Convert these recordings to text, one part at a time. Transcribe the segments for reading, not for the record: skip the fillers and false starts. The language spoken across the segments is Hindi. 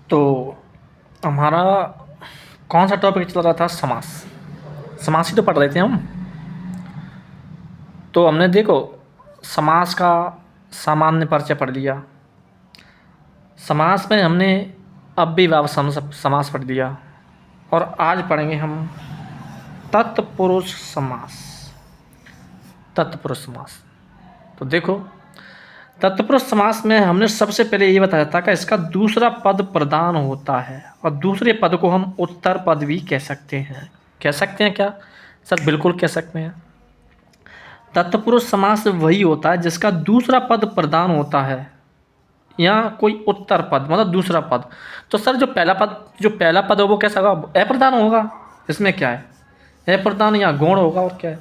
तो हमारा कौन सा टॉपिक चल रहा था? समास। समास ही तो पढ़ रहे थे हम। तो हमने देखो समास का सामान्य परिचय पढ़ लिया। समास में हमने अव्ययीभाव समास पढ़ लिया। और आज पढ़ेंगे हम तत्पुरुष समास। तत्पुरुष समास। तो देखो तत्पुरुष समास में हमने सबसे पहले ये बताया था कि इसका दूसरा पद प्रधान होता है और दूसरे पद को हम उत्तर पद भी कह सकते हैं। कह सकते हैं क्या सर? बिल्कुल कह सकते हैं। तत्पुरुष समास वही होता है जिसका दूसरा पद प्रधान होता है या कोई उत्तर पद मतलब दूसरा पद। तो सर जो पहला पद हो वो कैसा होगा? अप्रधान होगा। इसमें क्या है? अप्रधान या गौण होगा। और क्या है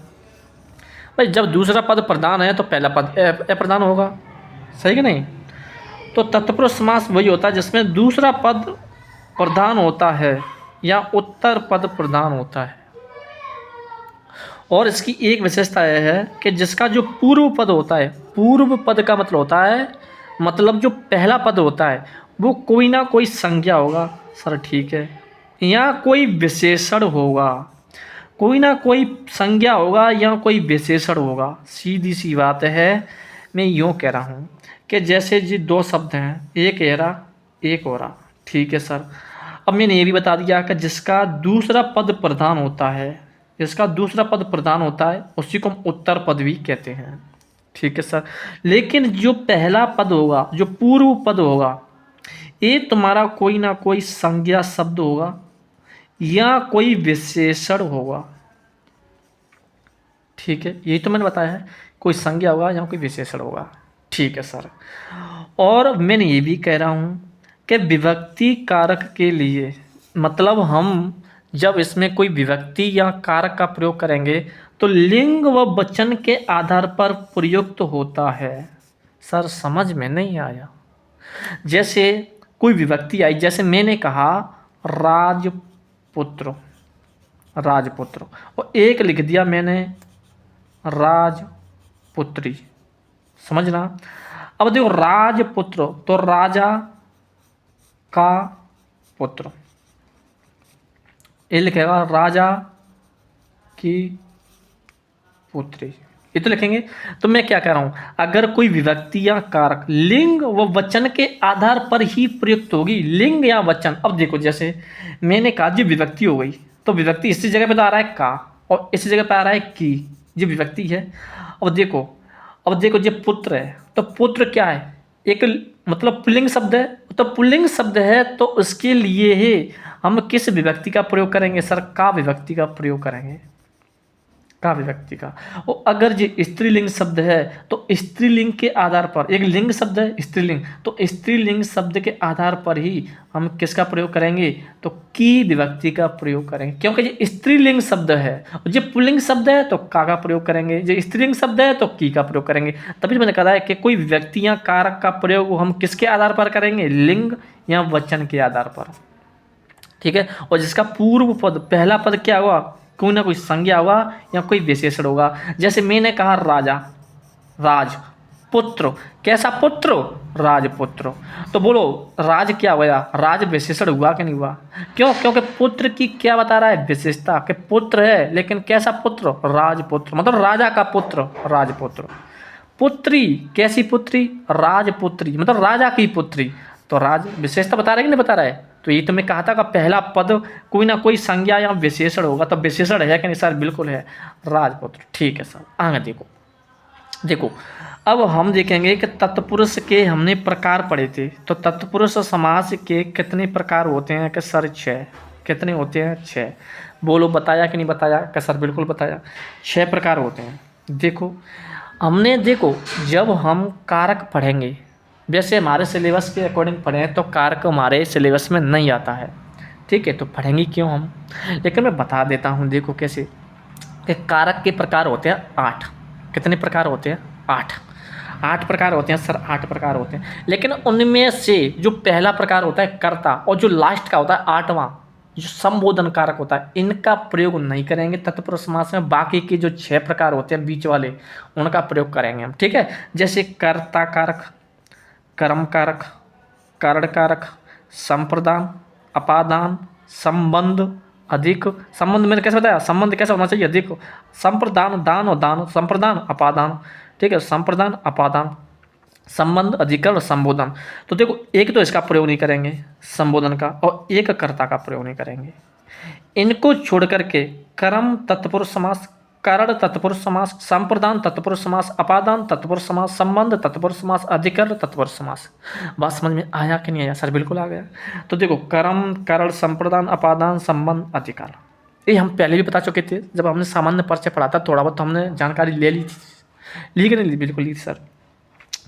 भाई? जब दूसरा पद प्रधान है तो पहला पद अप्रधान होगा। सही कि नहीं? तो तत्पुरुष समास वही होता है जिसमें दूसरा पद प्रधान होता है या उत्तर पद प्रधान होता है। और इसकी एक विशेषता यह है कि जिसका जो पूर्व पद होता है, पूर्व पद का मतलब होता है मतलब जो पहला पद होता है वो कोई ना कोई संज्ञा होगा। सर ठीक है। या कोई विशेषण होगा। कोई ना कोई संज्ञा होगा या कोई विशेषण होगा। सीधी सी बात है। मैं यूँ कह रहा हूँ कि जैसे जी दो शब्द हैं, एक एरा एक ओरा। ठीक है सर। अब मैंने ये भी बता दिया कि जिसका दूसरा पद प्रधान होता है, जिसका दूसरा पद प्रधान होता है उसी को हम उत्तर पद भी कहते हैं। ठीक है सर। लेकिन जो पहला पद होगा, जो पूर्व पद होगा, ये तुम्हारा कोई ना कोई संज्ञा शब्द होगा या कोई विशेषण होगा। ठीक है, यही तो मैंने बताया है। कोई संज्ञा होगा या कोई विशेषण होगा। ठीक है सर। और मैंने ये भी कह रहा हूँ कि विभक्ति कारक के लिए मतलब हम जब इसमें कोई विभक्ति या कारक का प्रयोग करेंगे तो लिंग व वचन के आधार पर प्रयुक्त होता है। सर समझ में नहीं आया? जैसे कोई विभक्ति आई, जैसे मैंने कहा राजपुत्र, राजपुत्र, और एक लिख दिया मैंने राजपुत्री। समझना। अब देखो राजपुत्र तो राजा का पुत्र, ये लिखेगा राजा की पुत्री, ये तो लिखेंगे। तो मैं क्या कह रहा हूं, अगर कोई विभक्ति या कारक लिंग व वचन के आधार पर ही प्रयुक्त होगी, लिंग या वचन। अब देखो जैसे मैंने कहा जी विभक्ति हो गई, तो विभक्ति इसी जगह पे तो आ रहा है का और इसी जगह पे आ रहा है की, ये विभक्ति है। अब देखो ये पुत्र है, तो पुत्र क्या है? एक मतलब पुल्लिंग शब्द है। तो पुल्लिंग शब्द है तो उसके लिए ही हम किस विभक्ति का प्रयोग करेंगे? सर का विभक्ति का प्रयोग करेंगे। का विभक्ति का। और अगर ये स्त्रीलिंग शब्द है तो स्त्रीलिंग के आधार पर, एक लिंग शब्द है स्त्रीलिंग, तो स्त्रीलिंग शब्द के आधार पर ही हम किसका प्रयोग करेंगे? तो की विभक्ति का प्रयोग करेंगे, क्योंकि ये स्त्रीलिंग शब्द है। और ये पुल्लिंग शब्द है तो का प्रयोग करेंगे, ये स्त्रीलिंग शब्द है तो की का प्रयोग करेंगे। तभी मैंने कहा है कि कोई विभक्ति या कारक का प्रयोग हम किसके आधार पर करेंगे? लिंग या वचन के आधार पर। ठीक है। और जिसका पूर्व पद, पहला पद क्या हुआ? कोई ना कोई संज्ञा होगा या कोई विशेषण होगा। जैसे मैंने कहा राजा, राज, पुत्र, कैसा पुत्र? राजपुत्र। तो बोलो राज क्या हुआ? राज विशेषण हुआ कि नहीं हुआ? क्यों? क्योंकि पुत्र की क्या बता रहा है? विशेषता, कि पुत्र है लेकिन कैसा पुत्र? राजपुत्र, मतलब राजा का पुत्र, राजपुत्र। पुत्री, कैसी पुत्री? राजपुत्री, मतलब राजा की पुत्री। तो राज विशेषता बता रहा है कि नहीं बता रहा है? तो ये तो मैं कहा था कि पहला पद कोई ना कोई संज्ञा या विशेषण होगा। तो विशेषण है कि नहीं सर? बिल्कुल है, राजपुत्र। ठीक है सर। आगे देखो अब हम देखेंगे कि तत्पुरुष के हमने प्रकार पढ़े थे। तो तत्पुरुष समास के कितने प्रकार होते हैं? कि सर 6। कितने होते हैं? 6। बोलो बताया कि नहीं बताया? कि सर बिल्कुल बताया। 6 प्रकार होते हैं। देखो जब हम कारक पढ़ेंगे, वैसे हमारे सिलेबस के अकॉर्डिंग पढ़ें तो कारक हमारे सिलेबस में नहीं आता है। ठीक है, तो पढ़ेंगे क्यों हम? लेकिन मैं बता देता हूँ। देखो कैसे कि कारक के प्रकार होते हैं 8। कितने प्रकार होते हैं? 8। 8 प्रकार होते हैं सर, 8 प्रकार होते हैं। लेकिन उनमें से जो पहला प्रकार होता है कर्ता और जो लास्ट का होता है 8वां जो संबोधन कारक होता है, इनका प्रयोग नहीं करेंगे तत्पुरुष समास में। बाकी के जो 6 प्रकार होते हैं बीच वाले, उनका प्रयोग करेंगे हम। ठीक है। जैसे कर्ता कारक, कर्म कारक, कारण कारक, संप्रदान, अपादान, संबंध, अधिक। संबंध मैंने कैसे बताया, संबंध कैसा होना चाहिए, अधिक। संप्रदान, दान और दान, संप्रदान अपादान, ठीक है, संप्रदान अपादान, संबंध, अधिकरण, संबोधन। तो देखो एक तो इसका प्रयोग नहीं करेंगे संबोधन का, और एक कर्ता का प्रयोग नहीं करेंगे। इनको छोड़ करके कर्म तत्पुरुष समास, कारण तत्पुरुष समास, संप्रदान तत्पुरुष समास, अपादान तत्पुरुष समास, संबंध तत्पुरुष समास, अधिकरण तत्पुरुष समास। बात समझ में आया कि नहीं आया? सर बिल्कुल आ गया। तो देखो कर्म, कारण, संप्रदान, अपादान, संबंध, अधिकरण, ये हम पहले भी बता चुके थे जब हमने सामान्य परिचय पढ़ा था, थोड़ा बहुत तो हमने जानकारी ले ली थी, ली कि नहीं ली? बिल्कुल ली थी सर।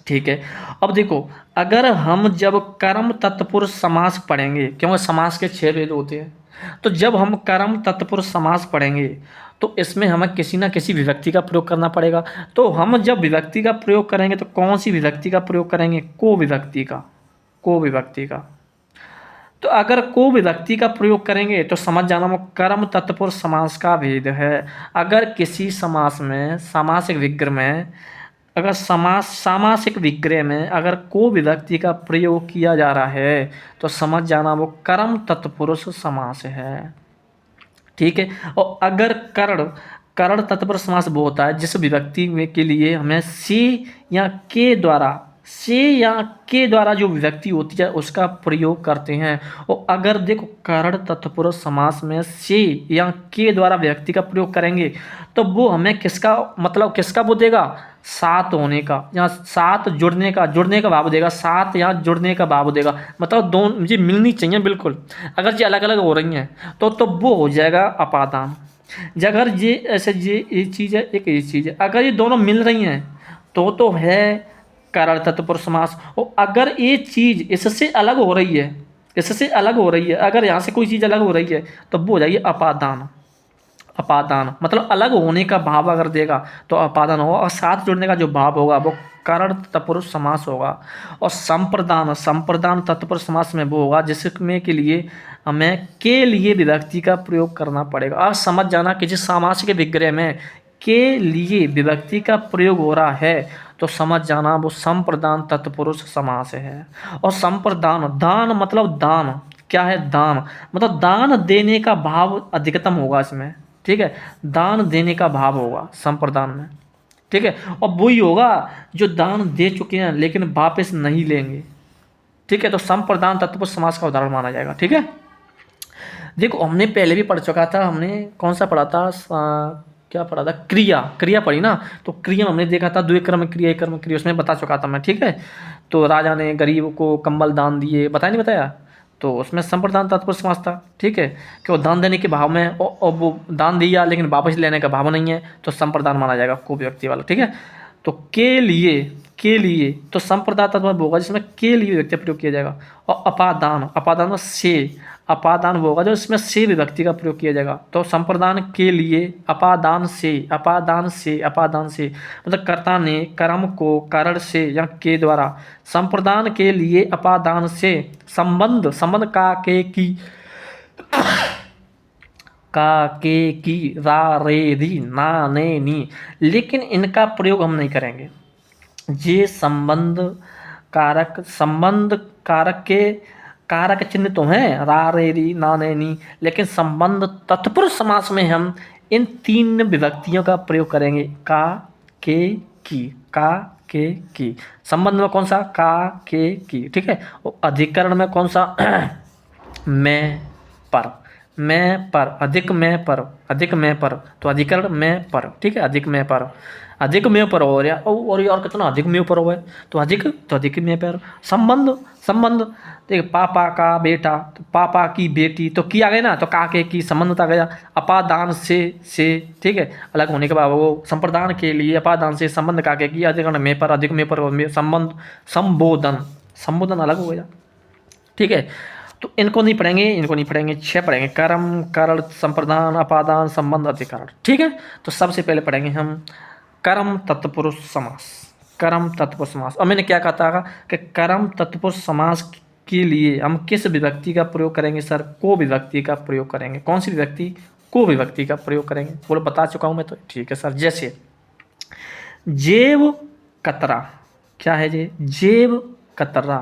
ठीक है, अब देखो अगर हम जब कर्म तत्पुरुष समास पढ़ेंगे, क्योंकि समास के 6 भेद होते हैं, तो जब हम कर्म तत्पुरुष समास पढ़ेंगे तो इसमें हमें किसी ना किसी विभक्ति का प्रयोग करना पड़ेगा। तो हम जब विभक्ति का प्रयोग करेंगे तो कौन सी विभक्ति का प्रयोग करेंगे? को विभक्ति का, को विभक्ति का। तो अगर को विभक्ति का प्रयोग करेंगे तो समझ जाना वो कर्म तत्पुरुष समास का भेद है। अगर किसी समास में, सामासिक विग्रह में, अगर सामासिक विग्रह में अगर को विभक्ति का प्रयोग किया जा रहा है तो समझ जाना वो कर्म तत्पुरुष समास है। ठीक है, और अगर कर्ण तत्पुरुष समास वो होता है जिस विभक्ति में के लिए हमें से या के द्वारा जो विभक्ति होती है उसका प्रयोग करते हैं। और अगर देखो कर्ण तत्पुरुष समास में से या के द्वारा विभक्ति का प्रयोग करेंगे तो वो हमें किसका मतलब किसका वो देगा? साथ होने का या साथ जुड़ने का भाव देगा, साथ या जुड़ने का भाव देगा। मतलब दोनों ये मिलनी चाहिए बिल्कुल। अगर ये अलग अलग हो रही हैं तो वो हो जाएगा अपादान। अगर ये ऐसे ये चीज़ है, एक ये चीज़ है, अगर ये दोनों मिल रही हैं तो है कारण तत्पुरुष समास। और अगर ये चीज़ इससे अलग हो रही है, अगर यहाँ से कोई चीज़ अलग हो रही है तो वो हो जाएगी अपादान। अपादान मतलब अलग होने का भाव अगर देगा तो अपादान होगा, और साथ जुड़ने का जो भाव होगा वो कारण तत्पुरुष समास होगा। और संप्रदान तत्पुरुष समास में वो होगा जिसमें के लिए हमें के लिए विभक्ति का प्रयोग करना पड़ेगा। और समझ जाना कि जिस सामासिक विग्रह में के लिए विभक्ति का प्रयोग हो रहा है तो समझ जाना वो संप्रदान तत्पुरुष समास है। और संप्रदान, दान मतलब दान क्या है? दान मतलब दान देने का भाव अधिकतम होगा इसमें। ठीक है, दान देने का भाव होगा संप्रदान में। ठीक है, और वही होगा जो दान दे चुके हैं लेकिन वापस नहीं लेंगे। ठीक है, तो संप्रदान तत्पुरुष समास का उदाहरण माना जाएगा। ठीक है, देखो हमने पहले भी पढ़ चुका था, हमने कौन सा पढ़ा था, क्या पढ़ा था? क्रिया पढ़ी ना। तो क्रिया हमने देखा था द्वि कर्म क्रिया, एक कर्म क्रिया, उसमें बता चुका था मैं। ठीक है, तो राजा ने गरीब को कंबल दान दिए, बताया तो उसमें संप्रदान तत्पुरुष समास था। ठीक है, कि वो दान देने के भाव में और वो दान दिया लेकिन वापस लेने का भाव नहीं है तो संप्रदान माना जाएगा, को व्यक्ति वाला। ठीक है, तो के लिए तो संप्रदान तत्पुरुष होगा जिसमें के लिए व्यक्ति प्रयोग किया जाएगा। और अपादान में से, अपादान वो होगा जो इसमें से विभक्ति का प्रयोग किया जाएगा। तो संप्रदान के लिए अपादान से मतलब कर्ता ने कर्म को कारण से या के द्वारा, संप्रदान के लिए अपादान से, संबंध का के की रा रे री ना ने नी, लेकिन इनका प्रयोग हम नहीं करेंगे। ये संबंध कारक के कारक चिन्ह तो हैं रा रे री ना ने नी, लेकिन संबंध तत्पुरुष समास में हम इन 3 विभक्तियों का प्रयोग करेंगे। का के की। संबंध में कौन सा? का के की। ठीक है, और अधिकरण में कौन सा? मैं पर, अधिक मैं पर, तो अधिकरण मैं पर। ठीक है, अधिक मैं पर हो रहा, और कितना अधिक में ऊपर हुआ है तो अधिक में पर। संबंध देख, पापा का बेटा तो पापा की बेटी, तो की आ गए ना, तो का के की संबंध आ गया। अपादान से। ठीक है, अलग होने के बाद वो संप्रदान के लिए अपादान से, संबंध का के की, अधिकरण में पर, अधिक में पर, संबंध। संबोधन अलग हो गया। ठीक है, तो इनको नहीं पढ़ेंगे, 6 पढ़ेंगे, कर्म, करण, संप्रदान, अपादान, संबंध, अधिकरण। ठीक है, तो सबसे पहले पढ़ेंगे हम कर्म तत्पुरुष समास। और मैंने क्या कहा था कि कर्म तत्पुरुष समास के लिए हम किस विभक्ति का प्रयोग करेंगे सर? को विभक्ति का प्रयोग करेंगे। कौन सी विभक्ति? को विभक्ति का प्रयोग करेंगे। बोलो, बता चुका हूं मैं तो। ठीक है सर, जैसे जेव कतरा, क्या है ये? जेव कतरा।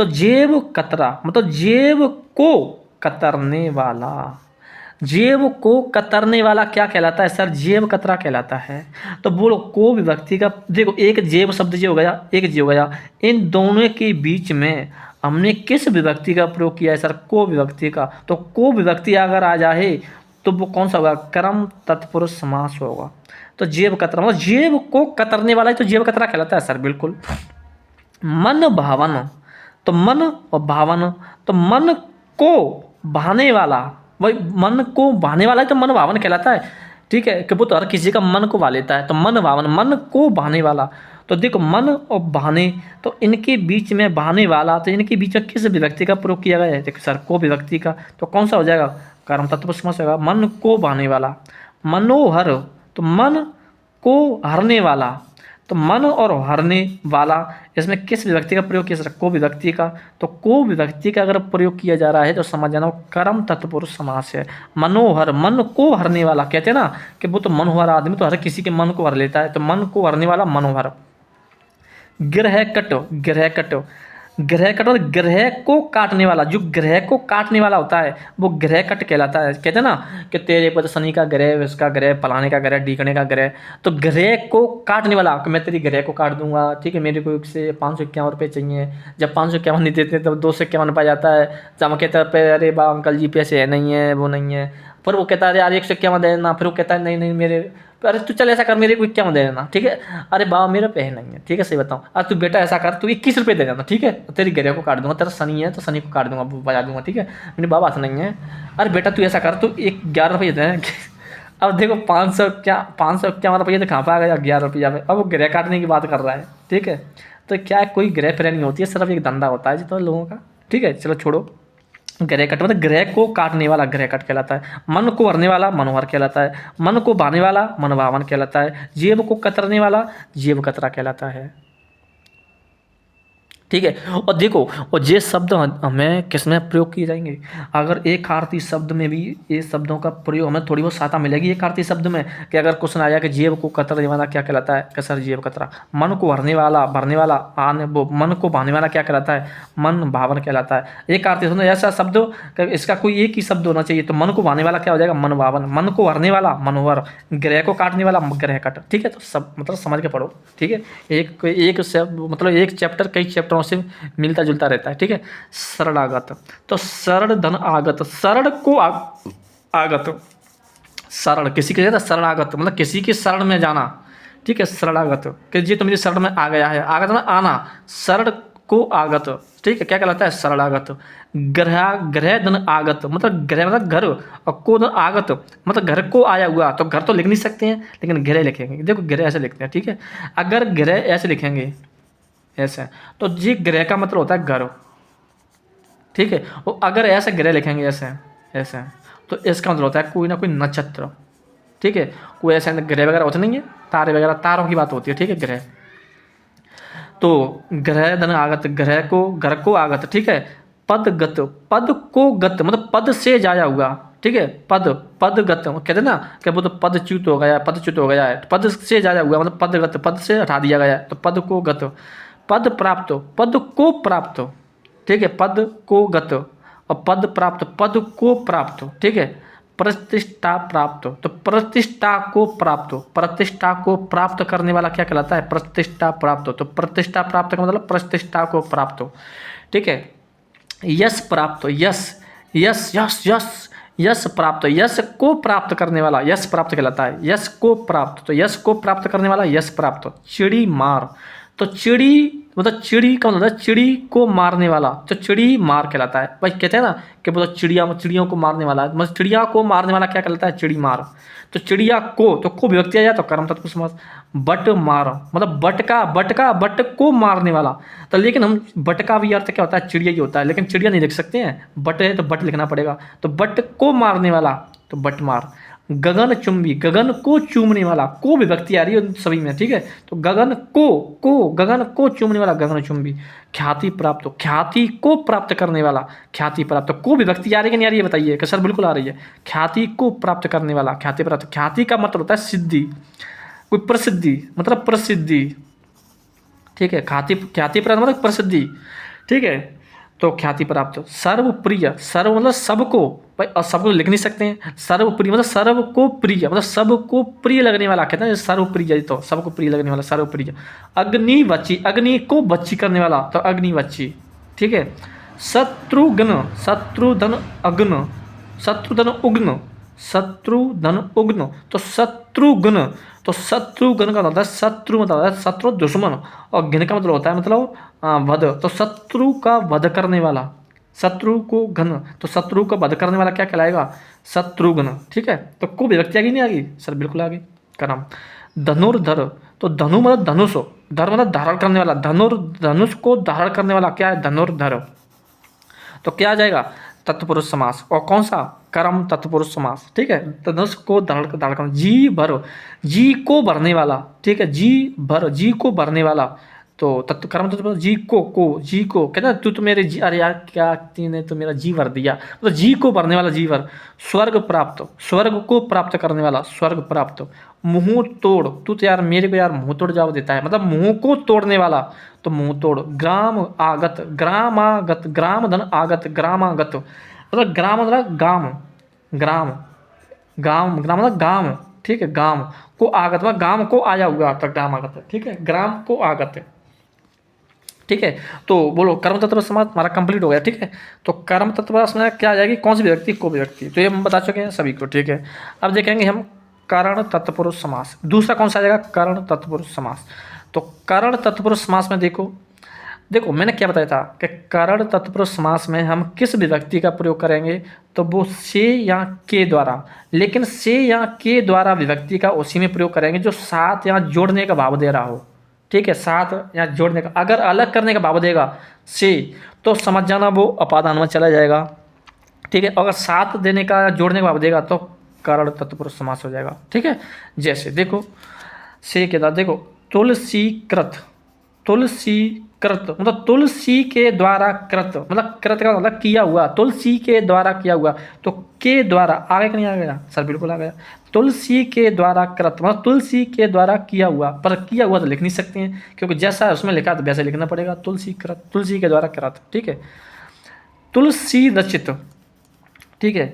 तो जेब कतरा मतलब जेब को कतरने वाला, जेब को कतरने वाला क्या कहलाता है सर? जेब कतरा कहलाता है। तो बोलो को विभक्ति का, देखो एक जेब शब्द जो हो गया, एक जेब हो गया, इन दोनों के बीच में हमने किस विभक्ति का प्रयोग किया है सर? को विभक्ति का। तो को विभक्ति अगर आ जाए तो वो कौन सा होगा? कर्म तत्पुरुष समास होगा। तो जेब कतरा मतलब जेब को कतरने वाला है, तो जेब कतरा कहलाता है सर, बिल्कुल। मन भावन, तो मन और भावन, तो मन को भाने वाला, वही मन को भाने वाला है तो मन भावन कहलाता है, ठीक है। कि वो तो हर किसी का मन को भा लेता है, तो मन भावन, मन को भाने वाला। तो देखो मन और भाने, तो इनके बीच में भाने वाला, तो इनके बीच में किस विभक्ति का प्रयोग किया गया है? देखो सर को विभक्ति का, तो कौन सा हो जाएगा? कर्म तत्पुरुष समास होगा। मन को भाने वाला, मनोहर, तो मन को हरने वाला, तो मन और हरने वाला, इसमें किस विभक्ति का प्रयोग किया सर? को विभक्ति का। तो को विभक्ति का अगर प्रयोग किया जा रहा है तो समझ जाना कर्म तत्पुरुष समास है। मनोहर, मन को हरने वाला, कहते हैं ना कि वो तो मनोहर आदमी तो हर किसी के मन को हर लेता है, तो मन को हरने वाला मनोहर। ग्रह कट, ग्रह कट, ग्रह कट और ग्रह को काटने वाला, जो ग्रह को काटने वाला होता है वो ग्रह कट कहलाता है। कहते हैं ना कि तेरे पर शनि का ग्रह, इसका ग्रह, फलाने का ग्रह, ढीकने का ग्रह, तो ग्रह को काटने वाला, कि मैं तेरी ग्रह को काट दूंगा, ठीक है, मेरे को इससे 551 रुपये चाहिए। जब 551 नहीं देते तब 251 पाया जाता है। जब कहता है अरे बा अंकल जी पैसे है नहीं है, वो नहीं है, फिर वो कहता है यार 151 दे देना, फिर वो कहता है नहीं नहीं मेरे, अरे तू चल ऐसा कर मेरे को 51 दे देना, ठीक है। अरे बाबा मेरा पैसे नहीं है, ठीक है, सही बताऊँ, अरे तू बेटा ऐसा कर, तू 21 रुपये दे देना, ठीक है, तेरी ग्रह को काट दूंगा, तेरा शनि है तो शनि को काट दूंगा, बजा दूंगा, ठीक है। मेरे बाबा ऐसा नहीं है, अरे बेटा तू ऐसा कर, तू 11 रुपये दे। अब देखो 551 रुपये तो कहाँ पर आ गया? 11 रुपया पे। अब वो ग्रह काटने की बात कर रहा है, ठीक है। तो क्या है, कोई ग्रह फ्रेंड नहीं होती है, सिर्फ एक धंधा होता है जितना लोगों का, ठीक है। चलो छोड़ो, ग्रह कट मतलब ग्रह को काटने वाला ग्रह कट कहलाता है। मन को हरने वाला मनोहर कहलाता है। मन को भाने वाला मनभावन कहलाता है। जेब को कतरने वाला जेब कतरा कहलाता है, ठीक है। और देखो, और ये शब्द हमें किसमें प्रयोग किए जाएंगे? अगर एक आरती शब्द में भी ये शब्दों का प्रयोग हमें थोड़ी बहुत सहायता मिलेगी एक आरती शब्द में, कि अगर क्वेश्चन आया कि जेब को कतरने वाला क्या कहलाता है? कि सर जेब कतरा। मन को भरने वाला भरने वाला आने, वो मन को भाने वाला क्या कहलाता है? मन भावन कहलाता है। एक आरती शब्द ऐसा शब्द इसका कोई एक ही शब्द होना चाहिए, तो मन को भाने वाला क्या हो जाएगा? मन भावन। मन को भरने वाला मनोहर, ग्रह को काटने वाला ग्रह कट, ठीक है। तो सब मतलब समझ के पढ़ो, ठीक है। एक मतलब एक चैप्टर कई चैप्टरों से मिलता जुलता रहता है, ठीक है। शरणागत, तो शरण धन आगत, शरण को आगत, शरण किसी के शरणागत मतलब किसी के शरण में जाना, ठीक है। शरणागत कि जी तो मेरी शरण में आ गया है, आगत में आना, शरण को आगत, ठीक है, क्या कहलाता है? शरणागत। ग्रह धन आगत मतलब ग्रह मतलब घर, और को धन आगत मतलब घर को आया हुआ। तो घर तो लिख नहीं सकते हैं, लेकिन ग्रह लिखेंगे। देखो ग्रह ऐसे लिखते हैं, ठीक है। अगर ग्रह ऐसे लिखेंगे ऐसे, तो जी ग्रह का मतलब होता है घर, ठीक है। और अगर ऐसे ग्रह लिखेंगे ऐसे ऐसे, तो इसका मतलब होता है कोई ना कोई नक्षत्र, ठीक है। कोई ऐसे ग्रह वगैरह होते नहीं है, तारे वगैरह, तारों की बात होती है, ठीक है। ग्रह तो ग्रह धन आगत, ग्रह को घर को आगत, ठीक है। पदगत, पद को गत मतलब पद से जाया हुआ, ठीक है। पदगत कहते हैं ना कि वो तो पदच्युत हो गया, पदच्युत हो गया है, पद से जाया हुआ मतलब पदगत, पद से हटा दिया गया है, तो पद को गत। पद प्राप्त, पद को प्राप्त, ठीक है। पद को गत और पद प्राप्त, पद को प्राप्त, ठीक है। प्रतिष्ठा प्राप्त, तो प्रतिष्ठा को प्राप्त, प्रतिष्ठा को प्राप्त करने वाला क्या कहलाता है? प्रतिष्ठा प्राप्त। तो प्रतिष्ठा प्राप्त का मतलब प्रतिष्ठा को प्राप्त, ठीक है। यश प्राप्त, यश यश यश यश यश प्राप्त, यश को प्राप्त करने वाला यश प्राप्त कहलाता है। यश को प्राप्त, तो यश को प्राप्त करने वाला यश प्राप्त। चिड़ी मार, तो चिड़ी मतलब चिड़ी का मतलब चिड़ी को मारने वाला, तो चिड़ी मार कहलाता है। भाई कहते हैं ना कि मतलब चिड़ियों को मारने वाला, मतलब चिड़िया को मारने वाला क्या कहलाता है? चिड़ी मार। तो चिड़िया को विभक्ति आ जाए तो कर्म तत्पुरुष समास। बट मार मतलब बट को मारने वाला। तो लेकिन हम बट का भी अर्थ क्या होता है? चिड़िया ही होता है, लेकिन चिड़िया नहीं लिख सकते हैं, बट है तो बट लिखना पड़ेगा। तो बट को मारने वाला तो बट मार। गगन चुंबी, गगन को चूमने वाला, को विभक्ति आ रही है सभी में, ठीक है। तो गगन को चूमने वाला गगन चुंबी। ख्याति प्राप्त, ख्याति को प्राप्त करने वाला ख्याति प्राप्त। को विभक्ति आ रही है कि नहीं आ रही है बताइए? कि सर बिल्कुल आ रही है। ख्याति को प्राप्त करने वाला ख्याति प्राप्त। ख्याति का मतलब होता है सिद्धि, कोई प्रसिद्धि मतलब प्रसिद्धि, ठीक है। ख्याति प्राप्त मतलब प्रसिद्धि, ठीक है। तो ख्याति प्राप्त। सर्वप्रिय, सर्व मतलब सबको, भाई और सबको लिख नहीं सकते हैं, सर्वप्रिय मतलब सर्व को प्रिय, मतलब सबको प्रिय लगने वाला, कहते हैं सर्वप्रिय, तो सबको प्रिय लगने वाला सर्वप्रिय। अग्निवची, अग्नि को बच्ची करने वाला, तो अग्निवची, ठीक है। शत्रुघ्न, शत्रुधन अग्न, शत्रुधन उग्न, शत्रुधन उग्न, तो शत्रुघ्न, तो शत्रुघ्न का मतलब है शत्रु, मतलब है शत्रु दुश्मन, और घ्न का मतलब होता है मतलब वध, तो शत्रु का वध करने वाला, शत्रु को घन, तो शत्रु का वध करने वाला क्या कहलाएगा, शत्रुघ्न, ठीक है। तो को विभक्ति आ गई नहीं आ गई सर, बिल्कुल आ गई। कर्म धनुर्धर, तो धनु मतलब धनुष, धर मतलब धारण करने वाला, धनुष को धारण करने वाला क्या है, धनुर्धर। तो क्या आ जाएगा, तत्पुरुष समास, और कौन सा, कर्म तत्पुरुष समास, ठीक है। धनुष को धारण धारण करना, जी भर, जी को भरने वाला, ठीक है, जी भर, जी को भरने वाला, तो तत्व कर्म तत्पुरुष, जी को, जी को कहते हैं तू तो मेरे जी, अरे यार क्या तूने तो मेरा जी भर दिया, मतलब जी को भरने वाला, जी भर। स्वर्ग प्राप्त, स्वर्ग को प्राप्त करने वाला, स्वर्ग प्राप्त। मुंह तोड़, तू तो यार मेरे को यार मुंह तोड़ जवाब देता है, मतलब मुंह को तोड़ने वाला, तो मुंह तोड़। ग्राम आगत, ग्राम आगत, ग्राम धन आगत, ग्राम आगत, मतलब ग्राम मतलब गांव, ग्राम, गांव, ग्राम मतलब गांव, ठीक है, गांव को आगत मतलब गांव को आया हुआ, तो ग्राम आगत, ठीक है, ग्राम को आगत, ठीक है। तो बोलो कर्म तत्पुरुष समास हमारा कंप्लीट हो गया, ठीक है। तो कर्म तत्पुरुष में क्या आ जाएगी, कौन सी विभक्ति, को विभक्ति, तो ये हम बता चुके हैं सभी को, ठीक है। अब देखेंगे हम करण तत्पुरुष समास, दूसरा कौन सा आ जाएगा, करण तत्पुरुष समास। तो करण तत्पुरुष समास में देखो, देखो मैंने क्या बताया था कि करण तत्पुरुष समास में हम किस विभक्ति का प्रयोग करेंगे, तो वो से या के द्वारा, लेकिन से या के द्वारा विभक्ति का उसी में प्रयोग करेंगे जो साथ या जोड़ने का भाव दे रहा हो, ठीक है, साथ या जोड़ने का। अगर अलग करने का भाव देगा से, तो समझ जाना वो अपादान में चला जाएगा, ठीक है। अगर साथ देने का जोड़ने का भाव देगा तो करण तत्पुरुष समास हो जाएगा, ठीक है। जैसे देखो से के द्वारा, देखो तुलसी कृत, तुलसी कृत मतलब तुलसी के द्वारा कृत, मतलब कृत का मतलब किया हुआ, तुलसी के द्वारा किया हुआ, तो के द्वारा आ गया कि नहीं आ गया सर, बिल्कुल आ गया। तुलसी के द्वारा कृत मतलब तुलसी के द्वारा किया हुआ, पर किया हुआ तो लिख नहीं सकते हैं क्योंकि जैसा उसमें लिखा तो वैसे लिखना पड़ेगा, तुलसी कृत, तुलसी के द्वारा कृत, ठीक है। तुलसी रचित, ठीक है।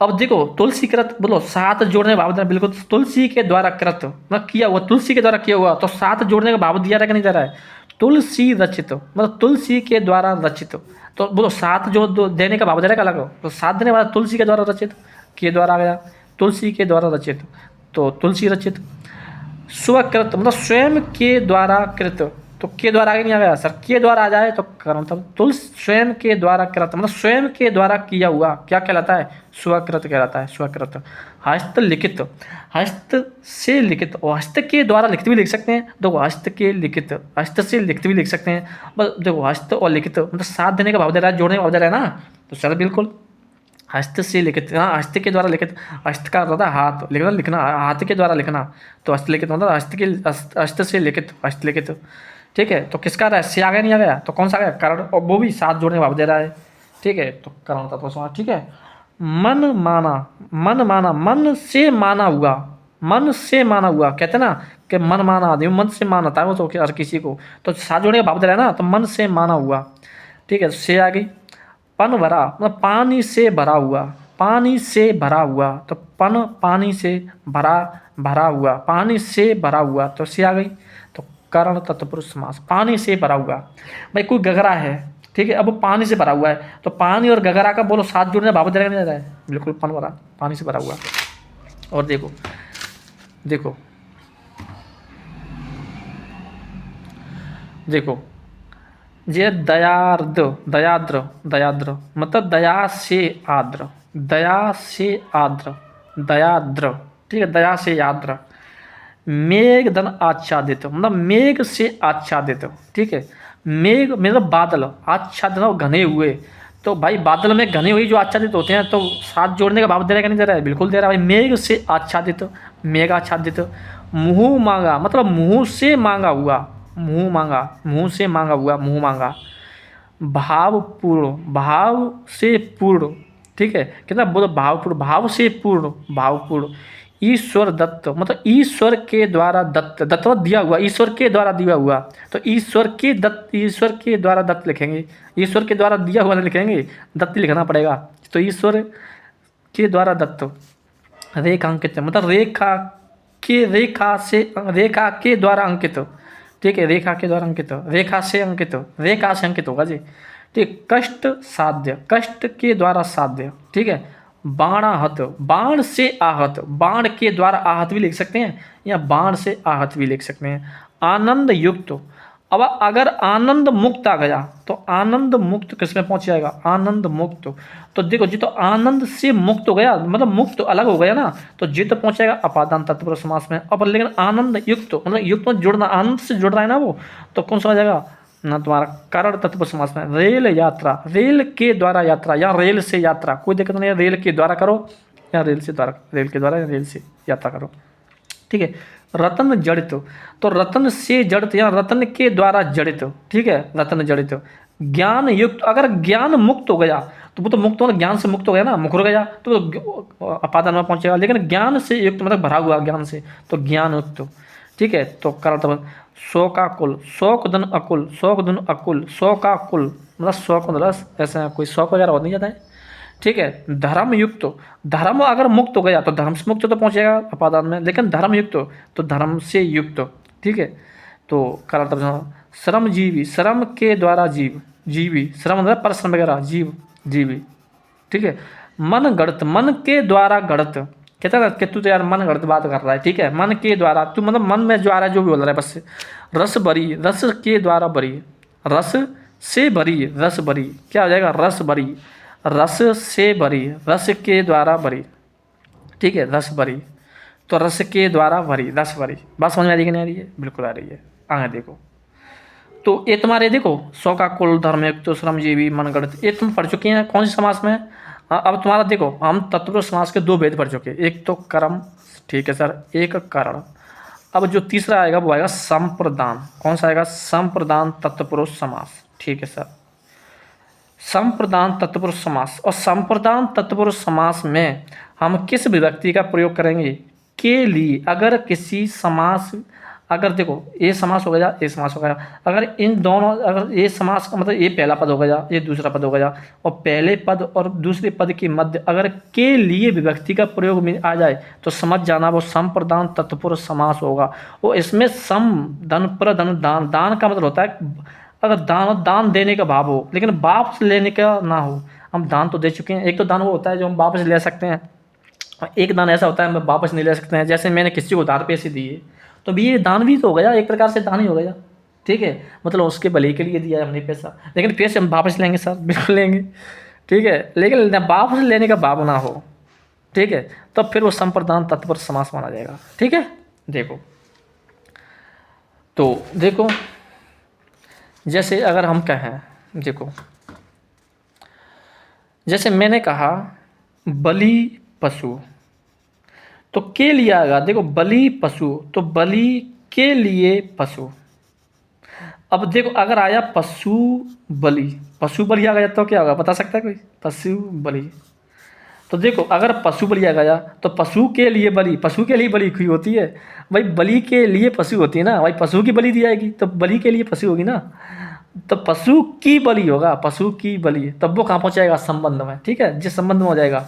अब देखो तुलसी कृत बोलो, साथ जोड़ने का भाव देना, बिल्कुल तुलसी के द्वारा कृत मतलब किया हुआ, तुलसी के द्वारा किया हुआ, तो साथ जोड़ने का भाव दिया रहा कि नहीं दे रहा है। तुलसी रचित मतलब तुलसी के द्वारा रचित, तो बोलो साथ जो देने का भाव दे रहा है अलग, तो साथ देने वाला तुलसी के द्वारा रचित, के द्वारा आ गया, तुलसी के द्वारा रचित, तो तुलसी रचित। स्वकृत मतलब स्वयं के द्वारा कृत, तो के द्वारा आगे नहीं आ गया सर, के द्वारा आ जाए तो कर्म, मतलब तुल स्वयं के द्वारा कृत मतलब स्वयं के द्वारा किया हुआ क्या कहलाता है, स्वकृत कहलाता है, स्वकृत। हस्तलिखित, हस्त से लिखित, और हस्त के द्वारा लिखित भी लिख सकते हैं, देखो हस्त के लिखित, हस्त से लिखित भी लिख सकते हैं, बस देखो हस्त और लिखित मतलब साथ देने का भाव दे रहा है, जोड़ने का भाव दे रहा है ना, तो सर बिल्कुल हस्त से लिखित, हाँ हस्त के द्वारा लिखित, हस्त का होता है हाथ, लिखना लिखना हाथ के द्वारा लिखना, तो हस्त लिखित मतलब हस्त के, हस्त से लिखित, हस्त लिखित, ठीक है। तो किसका रहा है, से आ गया नहीं आ गया, तो कौन सा आ गया, कारण, और वो भी साथ जोड़ने का भाव दे रहा है, ठीक है, तो कारण तत्व समास, ठीक है। मन माना, मन माना मन से माना हुआ, मन से माना हुआ, कहते हैं ना कि मन माना आदमी मन से माना था वो, तो हर किसी को, तो साथ जोड़ने का भाव दे रहा है ना, तो मन से माना हुआ, ठीक है, से आ गई। पन भरा मतलब पानी से भरा हुआ, पानी से भरा हुआ, तो पन पानी से भरा, भरा हुआ, पानी से भरा हुआ, तो से आ गई। तो करण तत्पुरुष समास, पानी से भरा हुआ, भाई कोई गगरा है, ठीक है, अब वो पानी से भरा हुआ है, तो पानी और गगरा का बोलो साथ जुड़ने भाव दे रहा है, बिल्कुल पन भरा, पानी से भरा हुआ। और देखो देखो देखो ये दयार्द, दयाद्र, दयाद्र मतलब दया से आद्र, दया से आद्र, दयाद्र, ठीक है, दया से आद्र। मेघ धन आच्छादित मतलब मेघ से आच्छादित, ठीक है, मेघ मतलब बादल, आच्छादित घने हुए, तो भाई बादल में घने हुए जो आच्छादित होते हैं, तो साथ जोड़ने का भाव दे रहा है कि नहीं दे रहा है, बिल्कुल दे रहा है भाई, मेघ से आच्छादित, मेघ आच्छादित। मुँह मांगा मतलब मुँह से मांगा हुआ, मुँह मांगा, मुँह से मांगा हुआ, मुँह मांगा। भावपूर्ण, भाव से पूर्ण, ठीक है, कितना बोलो भावपूर्ण, भाव से पूर्ण, भावपूर्ण। ईश्वर दत्त मतलब ईश्वर के द्वारा दत्त, दत्त मतलब दिया हुआ, ईश्वर के द्वारा दिया हुआ, तो ईश्वर के दत्त, ईश्वर के द्वारा दत्त लिखेंगे, ईश्वर के द्वारा दिया हुआ नहीं लिखेंगे, दत्त लिखना पड़ेगा। तो ईश्वर के द्वारा दत्त, रेखांकित मतलब रेखा के, रेखा से, रेखा के द्वारा अंकित, ठीक है, रेखा के द्वारा अंकित, रेखा से अंकित, रेखा से अंकित होगा जी, ठीक। कष्ट साध्य, कष्ट के द्वारा साध्य, ठीक है। बाणाहत, बाण से आहत, बाण के द्वारा आहत भी लिख सकते हैं या बाण से आहत भी लिख सकते हैं। आनंद युक्त, अब अगर आनंद मुक्त आ गया तो आनंद मुक्त किस में पहुंच जाएगा, आनंद मुक्त। तो देखो जी, तो आनंद से मुक्त हो गया मतलब मुक्त अलग हो गया ना, तो जी तो पहुंच जाएगा अपादान तत्पुरुष समास में। अब लेकिन आनंद युक्त मतलब युक्त में जुड़ना, आनंद से जुड़ रहा है ना वो, तो कौन सा हो जाएगा ना तुम्हारा कारण तत्पुरुष समास में। रेल यात्रा, रेल के द्वारा यात्रा या रेल से यात्रा, कोई दिक्कत नहीं है, रेल के द्वारा करो या रेल से द्वारा, रेल के द्वारा या रेल से यात्रा करो, ठीक है। रतन जड़ित, तो रतन से जड़ित या रतन के द्वारा जड़ित, ठीक है, रतन जड़ित। ज्ञान युक्त, अगर ज्ञान मुक्त हो गया तो वो तो मुक्त मतलब ज्ञान से मुक्त हो गया ना, मुकर गया तो अपादान में पहुंचेगा, लेकिन ज्ञान से युक्त मतलब भरा हुआ ज्ञान से, तो ज्ञान युक्त, ठीक है। तो कारण सौ का कुल, शौक धन अकुल, शौक धन अकुल, सौ का कुल मतलब शौक मतलब ऐसा कोई शौक वगैरह हो नहीं जाता है, ठीक है। धर्म युक्त, धर्म अगर मुक्त हो गया तो धर्म से मुक्त तो पहुंचेगा अपादान में, लेकिन धर्म युक्त तो धर्म से युक्त, ठीक है। तो कारण श्रमजीवी, श्रम के द्वारा जीव, जीवी, श्रम मतलब परिश्रम वगैरह, जीव जीवी, ठीक है। मन गढ़त, मन के द्वारा गढ़त, कहता है कि तू तो यार मन गढ़त बात कर रहा है, ठीक है, मन के द्वारा, तू मतलब मन में जो आ रहा है जो भी बोल रहा है बस। रस भरी, रस के द्वारा भरी, रस से भरी, रस भरी, क्या हो जाएगा रस भरी, रस से भरी, रस के द्वारा भरी, ठीक है, रस भरी, तो रस के द्वारा भरी, रस भरी। बात समझ में आ रही कि नहीं आ रही है, बिल्कुल आ रही है। आगे देखो, तो ये तुम्हारे देखो सौ का कुल, धर्मयुक्त, तो श्रमजीवी, मनगढ़ंत, ये तुम पढ़ चुके हैं कौन से समास में। अब तुम्हारा देखो हम तत्पुरुष समास के दो भेद पढ़ चुके हैं, एक तो कर्म, ठीक है सर, एक कारण। अब जो तीसरा आएगा वो आएगा संप्रदान, कौन सा आएगा, संप्रदान तत्पुरुष समास, ठीक है सर। संप्रदान तत्पुरुष समास, और संप्रदान तत्पुरुष समास में हम किस विभक्ति का प्रयोग करेंगे, के लिए। अगर किसी समास, अगर देखो ये समास हो गया, ये समास हो गया, अगर इन दोनों, अगर ये समास का मतलब ये पहला पद हो गया, ये दूसरा पद हो गया, और पहले पद और दूसरे पद के मध्य अगर के लिए विभक्ति का प्रयोग में आ जाए तो समझ जाना वो संप्रदान तत्पुरुष समास होगा। वो इसमें सम, धन पर धन, दान, दान का मतलब होता है अगर दान, दान देने का भाव हो लेकिन वापस लेने का ना हो। हम दान तो दे चुके हैं, एक तो दान वो होता है जो हम वापस ले सकते हैं, और एक दान ऐसा होता है हम वापस नहीं ले सकते हैं, जैसे मैंने किसी को उधार पैसे दिए तो भी ये दान भी तो हो गया, एक प्रकार से दान ही हो गया, ठीक है, मतलब उसके भले के लिए दिया है हमने पैसा, लेकिन पैसे हम वापस लेंगे सर, बिल्कुल लेंगे, ठीक है, लेकिन वापस लेने का भाव ना हो, ठीक है, तो फिर वो संप्रदान तत्पुरुष समास माना जाएगा, ठीक है। देखो तो देखो जैसे अगर हम कहें, देखो जैसे मैंने कहा बलि पशु, तो के लिए आएगा, देखो बलि पशु, तो बलि के लिए पशु। अब देखो अगर आया पशु बलि, पशु बलि आ गया तो क्या होगा बता सकता है कोई, पशु बलि। तो देखो अगर पशु बलि आ गया तो पशु के लिए बलि, पशु के लिए बलि हुई होती है भाई, बलि के लिए पशु होती है ना भाई, पशु की बलि दी जाएगी तो बलि के लिए पशु होगी ना, तो पशु की बलि होगा, पशु की बलि, तब वो कहाँ पहुँच जाएगा संबंध में, ठीक है, जिस संबंध में हो जाएगा।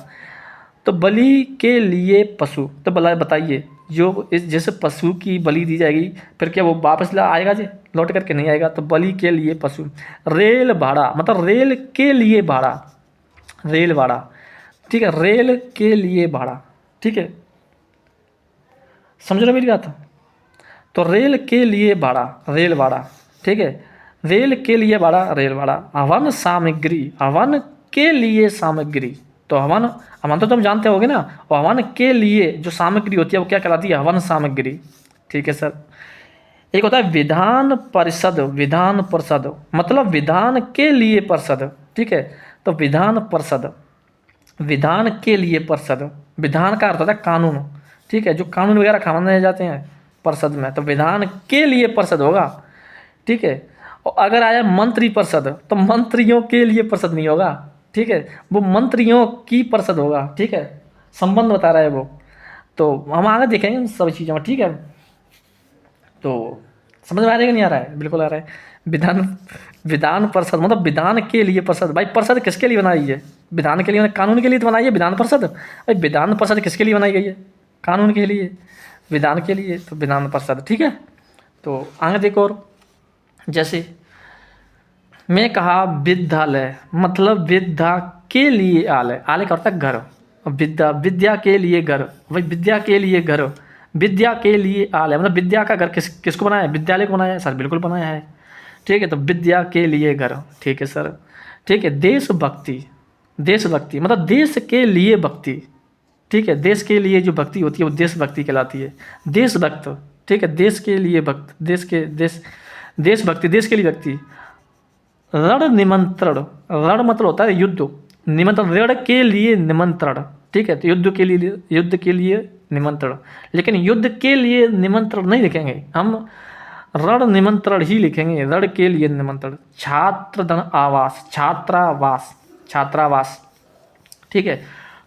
तो बलि के लिए पशु, तो बताइए जो इस जैसे पशु की बलि दी जाएगी फिर क्या वो वापस ला आएगा जी, लौट करके नहीं आएगा, तो बलि के लिए पशु। रेल भाड़ा मतलब रेल के लिए भाड़ा, रेल भाड़ा, ठीक है, रेल के लिए भाड़ा, ठीक है, समझ रहे मेरी बात। तो रेल के लिए भाड़ा, रेल भाड़ा, ठीक है, रेल के लिए भाड़ा, रेल भाड़ा। हवन सामग्री, हवन के लिए सामग्री, तो हवन, हवन तो तुम जानते होगे ना, और हवन के लिए जो सामग्री होती है वो क्या कहलाती है, हवन सामग्री, ठीक है सर। एक होता है विधान परिषद, विधान परिषद मतलब विधान के लिए परिषद, ठीक है, तो विधान परिषद, विधान के लिए परिषद, विधान का अर्थ होता है कानून, ठीक है, जो कानून वगैरह माने जाते हैं परिषद में, तो विधान के लिए परिषद होगा, ठीक है। और अगर आया मंत्री परिषद तो मंत्रियों के लिए परिषद नहीं होगा, ठीक है, वो मंत्रियों की परिषद होगा, ठीक है, संबंध बता रहा है वो। तो हम आगे देखेंगे उन सभी चीज़ों में, ठीक है। तो समझ में आ रहा है कि नहीं आ रहा है? बिल्कुल आ रहा है। विधान विधान परिषद मतलब विधान के लिए परिषद, भाई परिषद किसके लिए बनाई है? विधान के लिए, कानून के लिए तो बनाई है विधान परिषद। भाई विधान परिषद किसके लिए बनाई गई है? कानून के लिए, विधान के लिए, तो विधान परिषद, ठीक है। तो आगे देखो, और जैसे मैं कहा विद्यालय मतलब विद्या के लिए आलय, आलय का होता है घर, विद्या, विद्या के लिए घर, भाई विद्या के लिए घर, विद्या के लिए आलय मतलब विद्या का घर किसको बनाया है? विद्यालय को बनाया है सर, बिल्कुल बनाया है, ठीक है। तो विद्या के लिए घर, ठीक है सर, ठीक है। देशभक्ति, देशभक्ति मतलब देश के लिए भक्ति, ठीक है। देश के लिए जो भक्ति होती है वो देशभक्ति कहलाती है, देशभक्त, ठीक है। देश के लिए भक्त, देशभक्ति, देश के लिए भक्ति। रण निमंत्रण, रण मतलब होता है युद्ध, निमंत्रण रण के लिए निमंत्रण, ठीक है। तो युद्ध के लिए निमंत्रण, लेकिन युद्ध के लिए निमंत्रण नहीं लिखेंगे हम, रण निमंत्रण ही लिखेंगे, रण के लिए निमंत्रण। छात्रधन आवास, छात्रावास, छात्रावास, ठीक है।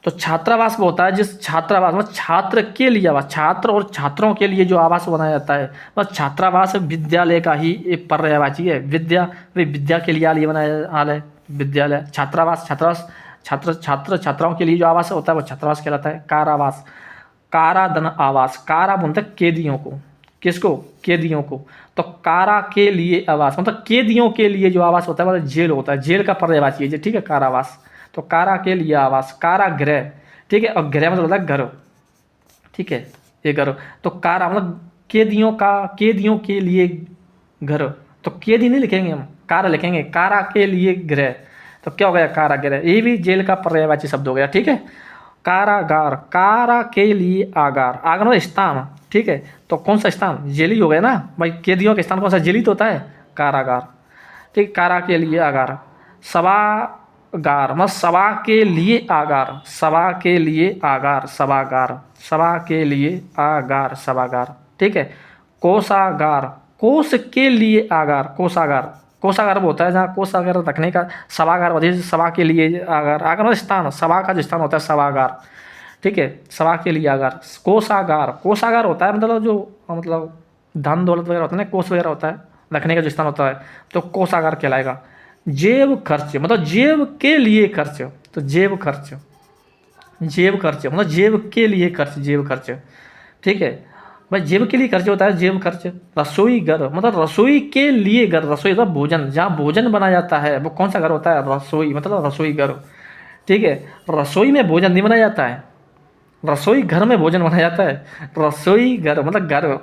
तो छात्रावास वो होता है जिस छात्रावास मतलब छात्र के लिए आवास, छात्र और छात्रों के लिए जो आवास बनाया जाता है, बस छात्रावास विद्यालय का ही एक पर्यायवाची है। विद्या, वे विद्या के लिए आलय बनाया हाल है विद्यालय। छात्रावास, छात्रावास छात्राओं के लिए जो आवास होता है वो छात्रावास कहलाता है। कारावास, कारादन आवास, कारा बोलते हैं कैदियों को, किसको? कैदियों को। तो कारा के लिए आवास मतलब कैदियों के लिए जो आवास होता है मतलब जेल होता है, जेल का पर्यायवाची है, ठीक है, कारावास। तो कारा के लिए आवास, कारागृह, ठीक है। और गृह मतलब होता है घर, ठीक है, ये घर। तो कारा मतलब कैदियों का, कैदियों के लिए घर, तो कैदी नहीं लिखेंगे हम, कारा लिखेंगे, कारा के लिए गृह। तो क्या हो गया? कारागृह, ये भी जेल का पर्यायवाची शब्द हो गया, ठीक है। कारागार, कारा के लिए आगार, आगार मतलब स्थान, ठीक है। तो कौन सा स्थान? जेल ही हो गया ना भाई, कैदियों का स्थान कौन सा? जेल ही तो होता है, कारागार, ठीक। कारा के लिए आगार। सभागार मतलब सभा के लिए आगार, सभा के लिए आगार, सभागार, सभा के लिए आगार, सभागार, ठीक है। कोषागार, कोष के लिए आगार, कोषागार, कोषागार वो होता है जहाँ कोषागार रखने का, सभागार होती है सभा के लिए आगार, आगार मतलब स्थान, सभा का जो स्थान होता है सभागार, ठीक है। सभा के लिए आगार। कोषागार, कोषागार होता है मतलब जो मतलब धन दौलत वगैरह होता है ना, कोष वगैरह होता है, रखने का जो स्थान होता है, तो कोषागार कहलाएगा। जेब खर्च मतलब जेब के लिए खर्च, तो जेब खर्च, जेब खर्च मतलब जेब के लिए खर्च, जेब खर्च, ठीक है भाई। जेब के लिए खर्च होता है जेब खर्च। रसोई घर मतलब रसोई के लिए घर, रसोई मतलब भोजन, जहाँ भोजन बनाया जाता है वो कौन सा घर होता है? रसोई मतलब रसोई घर, ठीक है। रसोई में भोजन नहीं बनाया जाता है, रसोई घर में भोजन बनाया जाता है। रसोई घर मतलब घर,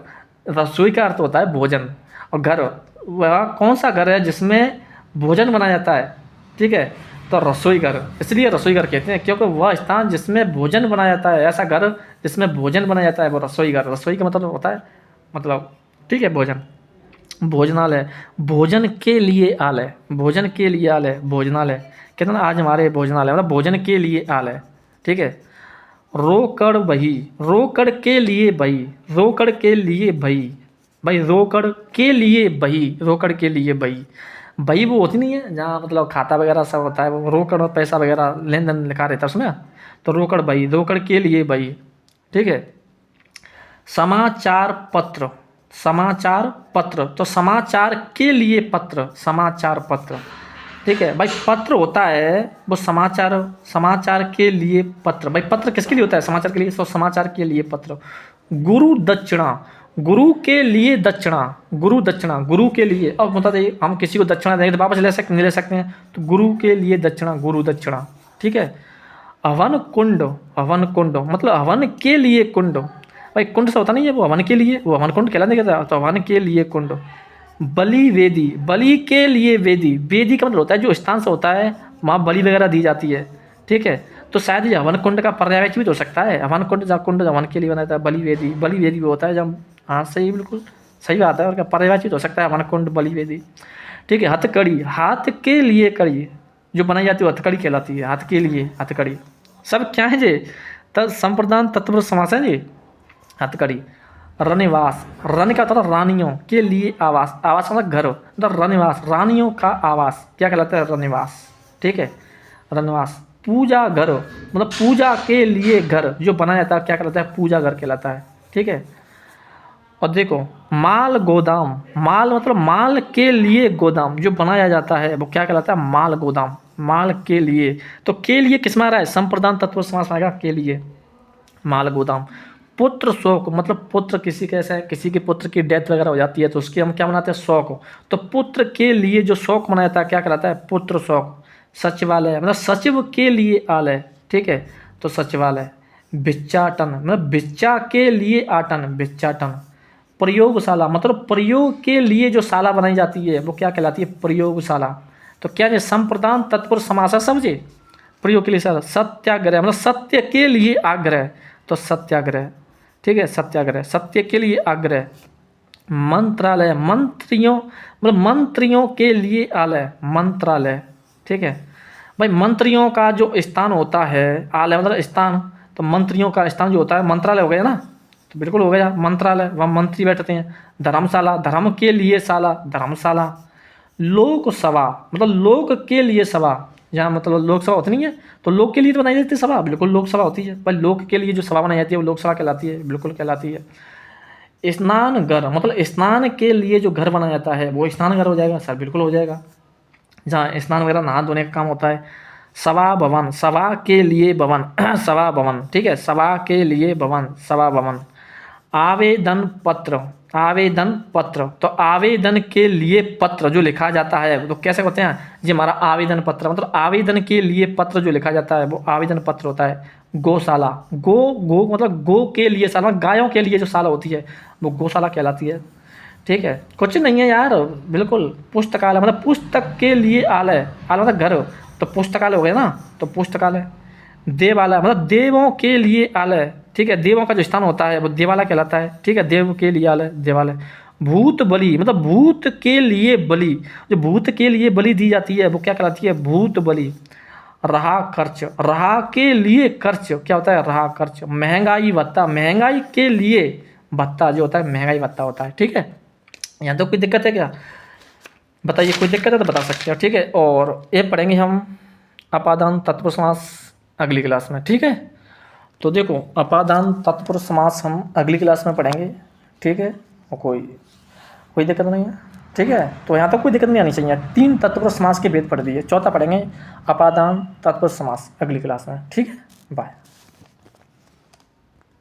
रसोई का अर्थ होता है भोजन, और घर वह कौन सा घर है जिसमें भोजन बनाया जाता है, ठीक है। तो रसोई घर, इसलिए रसोई घर कहते हैं क्योंकि वह स्थान जिसमें भोजन बनाया जाता है, ऐसा घर जिसमें भोजन बनाया जाता है वो रसोई घर। रसोई का मतलब होता है मतलब, ठीक है, भोजन। भोजनालय, भोजन के लिए आलय, भोजन के लिए आलय, भोजनालय कहते हैं ना, आज हमारे भोजनालय मतलब भोजन के लिए आलय, ठीक है। रोकड़ बही, रोकड़ के लिए बही, रोकड़ के लिए बही, भाई रोकड़ के लिए बही, रोकड़ के लिए बही। बही वो होती नहीं है जहाँ मतलब खाता वगैरह सब होता है, वो रोकड़ और पैसा वगैरह लेन देन लिखा रहता है उसमें, तो रोकड़ बही, रोकड़ के लिए बही, ठीक है। समाचार पत्र, समाचार पत्र तो समाचार के लिए पत्र, समाचार पत्र, ठीक है भाई। पत्र होता है वो समाचार, समाचार के लिए पत्र, भाई पत्र किसके लिए होता है? समाचार के लिए, तो समाचार के लिए पत्र। गुरु दक्षिणा, गुरु के लिए दक्षिणा, गुरु दक्षिणा, गुरु के लिए। अब बता दें हम किसी को दक्षिणा देंगे तो वापस ले सकते नहीं ले सकते हैं, तो गुरु के लिए दक्षिणा, गुरु दक्षिणा, ठीक है। हवन कुंड, हवन कुंड मतलब हवन के लिए कुंड, भाई कुंड से होता नहीं है वो हवन के लिए, वो हवन कुंड कहलाने का, तो हवन के लिए कुंड। बलि वेदी, बलि के लिए वेदी, वेदी का मतलब होता है जो स्थान से होता है वहाँ बलि वगैरह दी जाती है, ठीक है। तो शायद ये हवन कुंड का पर्यायवाची भी तो हो सकता है, हवन कुंड जहाँ कुंड हवन के लिए बनाया था। बलि वेदी, बलि वेदी भी होता है जब, हाँ सही, बिल्कुल सही बात है, और क्या पर्यायवाची तो हो सकता है हवन कुंड, बलि वेदी, ठीक है। हथकड़ी, हाथ के लिए कड़ी जो बनाई जाती है वो हथकड़ी कहलाती है, हाथ के लिए हथकड़ी। सब क्या है जी? संप्रदान तत्व समास है जी, हथकड़ी। रनिवास, रन का होता है रानियों के लिए आवास, आवास मतलब घर, मतलब रनिवास, रानियों का आवास क्या कहलाता है? रनिवास, ठीक है, रनिवास। पूजा घर, मतलब पूजा के लिए घर जो बनाया जाता है क्या कहलाता है? पूजा घर कहलाता है। ठीक है। और देखो माल गोदाम, माल मतलब माल के लिए गोदाम जो बनाया जाता है वो क्या कहलाता है? माल गोदाम, माल के लिए। तो के लिए किस में आ रहा है? संप्रदान तत्पुरुष समास में आएगा के लिए, माल गोदाम। पुत्र शोक, मतलब पुत्र किसी कैसा है, किसी के पुत्र की डेथ वगैरह हो जाती है तो उसकी हम क्या मनाते हैं? शोक। तो पुत्र के लिए जो शोक मनाया जाता है क्या कहलाता है? पुत्र शोक। सचिवालय मतलब सचिव के लिए आलय। ठीक है, तो सचिवालय। भिक्षाटन मतलब भिक्षा के लिए आटन, भिक्षाटन। प्रयोगशाला मतलब प्रयोग के लिए जो शाला बनाई जाती है वो क्या कहलाती है? प्रयोगशाला। तो क्या ये संप्रदान तत्पुरुष समास है समझे? प्रयोग के लिए शाला। सत्याग्रह मतलब सत्य के लिए आग्रह, तो सत्याग्रह। ठीक है, सत्याग्रह, सत्य के लिए आग्रह। मंत्रालय मंत्रियों मतलब मंत्रियों के लिए आलय, मंत्रालय। ठीक है भाई, मंत्रियों का जो स्थान होता है, आलय मतलब स्थान, तो मंत्रियों का स्थान जो होता है मंत्रालय हो गया ना, तो बिल्कुल हो गया मंत्रालय, वहाँ मंत्री बैठते हैं। धर्मशाला धर्म के लिए शाला, धर्मशाला। लोकसभा मतलब लोक के लिए सभा, जहाँ मतलब लोकसभा होती नहीं है तो लोक के लिए तो बनाई जाती है सभा, बिल्कुल लोकसभा होती है भाई, लोक के लिए जो सभा बनाई जाती है वो लोकसभा कहलाती है, बिल्कुल कहलाती है। स्नान घर मतलब स्नान के लिए जो घर बनाया जाता है वो स्नान घर हो जाएगा सर, बिल्कुल हो जाएगा, जहाँ स्नान वगैरह नहा धोने का काम होता है। सभा भवन, सभा के लिए भवन सभा भवन। ठीक है, सभा के लिए भवन, सभा भवन। आवेदन पत्र, आवेदन पत्र, तो आवेदन के लिए पत्र जो लिखा जाता है तो कैसे होते हैं? जी हमारा आवेदन पत्र, मतलब आवेदन के लिए पत्र जो लिखा जाता है वो आवेदन पत्र होता है। गौशाला, गो मतलब गो के लिए शाला, गायों के लिए जो शाला होती है वो गौशाला कहलाती है। ठीक है, कुछ नहीं है यार, बिल्कुल। पुस्तकालय मतलब पुस्तक के लिए आलय, आलय मतलब घर, तो पुस्तकालय हो गया ना, तो पुस्तकालय। देवालय मतलब देवों के लिए आलय। ठीक है, देवों का जो स्थान होता है वो देवालय कहलाता है। ठीक है, देव के लिए आलय, देवालय। भूत बलि मतलब भूत के लिए बलि, जो भूत के लिए बलि दी जाती है वो क्या कहलाती है? भूत बलि। रहा खर्च, रहा के लिए खर्च क्या होता है? रहा खर्च। महंगाई भत्ता, महंगाई के लिए भत्ता जो होता है महंगाई भत्ता होता है। ठीक है, यहाँ तो कोई दिक्कत है क्या? बताइए, कोई दिक्कत है तो बता सकते हो। ठीक है, और ये पढ़ेंगे हम अपादान तत्पुरुष समास अगली क्लास में। ठीक है, तो देखो अपादान तत्पुरुष समास हम अगली क्लास में पढ़ेंगे। ठीक है, और कोई दिक्कत नहीं है। ठीक है, तो यहाँ तक कोई दिक्कत नहीं आनी चाहिए। 3 तत्पुरुष समास के भेद पढ़ दिए, चौथा पढ़ेंगे अपादान तत्पुरुष समास अगली क्लास में। ठीक है, बाय।